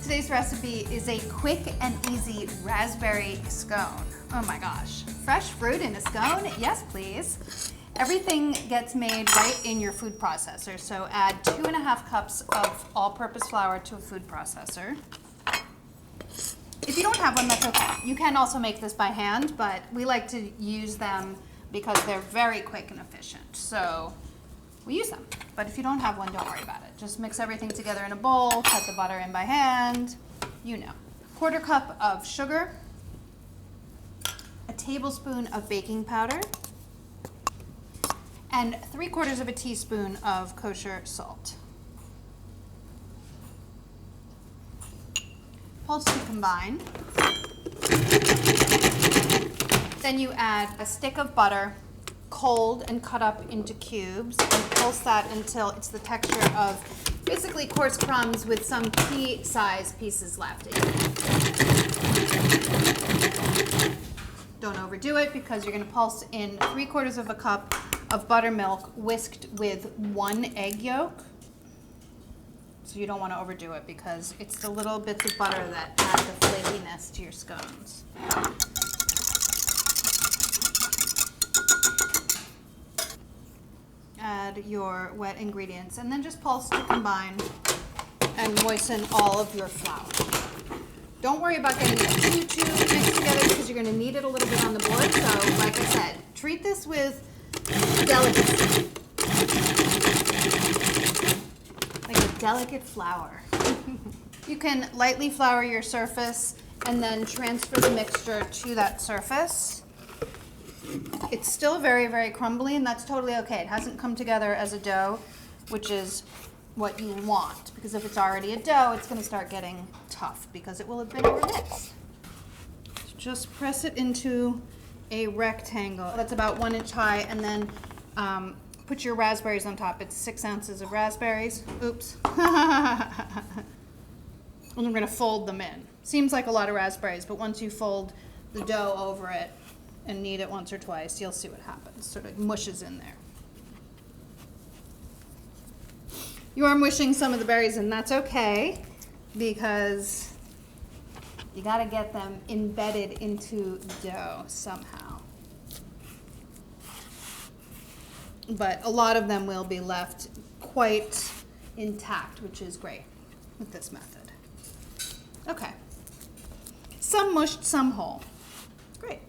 Today's recipe is a quick and easy raspberry scone. Oh my gosh. Fresh fruit in a scone? Yes, please. Everything gets made right in your food processor. So add 2.5 cups of all-purpose flour to a food processor. If you don't have one, that's okay. You can also make this by hand, but we like to use them because they're very quick and efficient. So we use them. But if you don't have one, don't worry about it. Just mix everything together in a bowl, cut the butter in by hand, you know. 1/4 cup of sugar, a tablespoon of baking powder, and 3/4 of a teaspoon of kosher salt. Pulse to combine. Then you add a stick of butter, cold and cut up into cubes, and pulse that until it's the texture of basically coarse crumbs with some pea-sized pieces left. Don't overdo it because you're going to pulse in 3/4 of a cup of buttermilk whisked with 1 egg yolk. So you don't want to overdo it because it's the little bits of butter that add the flakiness to your scones. Add your wet ingredients and then just pulse to combine and moisten all of your flour. Don't worry about getting it too mixed together because you're going to need it a little bit on the board. So like I said, treat this with delicacy. Like a delicate flour. You can lightly flour your surface and then transfer the mixture to that surface. It's still very, very crumbly, and that's totally okay. It hasn't come together as a dough, which is what you want, because if it's already a dough, it's going to start getting tough because it will have been overmixed. So just press it into a rectangle that's about 1 inch high, and then put your raspberries on top. It's 6 ounces of raspberries. Oops. And I'm going to fold them in. Seems like a lot of raspberries, but once you fold the dough over it and knead it once or twice, you'll see what happens. Sort of mushes in there. You are mushing some of the berries, and that's okay because you got to get them embedded into the dough somehow. But a lot of them will be left quite intact, which is great with this method. Okay. Some mushed, some whole. Great.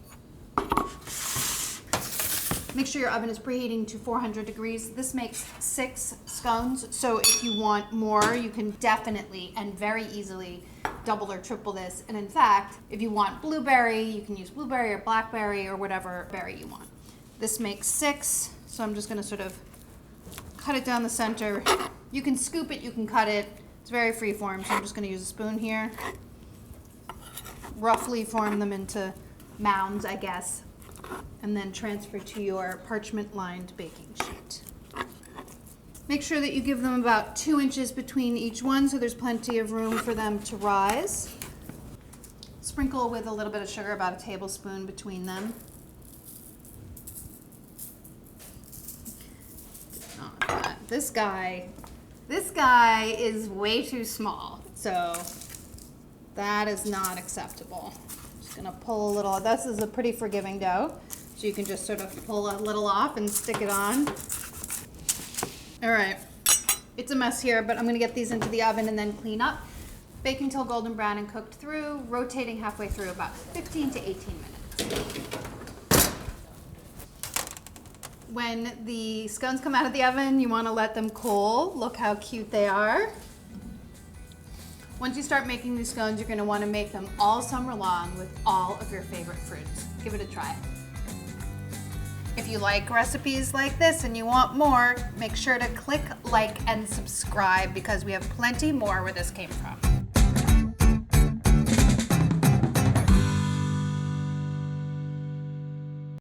Make sure your oven is preheating to 400 degrees. This makes 6 scones, so if you want more, you can definitely and very easily double or triple this. And in fact, if you want blueberry, you can use blueberry or blackberry or whatever berry you want. This makes 6, so I'm just going to sort of cut it down the center. You can scoop it, you can cut it. It's very free form, so I'm just going to use a spoon here. Roughly form them into mounds, I guess, and then transfer to your parchment-lined baking sheet. Make sure that you give them about 2 inches between each one so there's plenty of room for them to rise. Sprinkle with a little bit of sugar, about a tablespoon between them. This guy is way too small, so that is not acceptable. Just gonna pull a little. This is a pretty forgiving dough, so you can just sort of pull a little off and stick it on. All right, it's a mess here, but I'm gonna get these into the oven and then clean up. Bake until golden brown and cooked through, rotating halfway through, about 15 to 18 minutes. When the scones come out of the oven, you want to let them cool. Look how cute they are. Once you start making these scones, you're going to want to make them all summer long with all of your favorite fruits. Give it a try. If you like recipes like this and you want more, make sure to click like and subscribe because we have plenty more where this came from.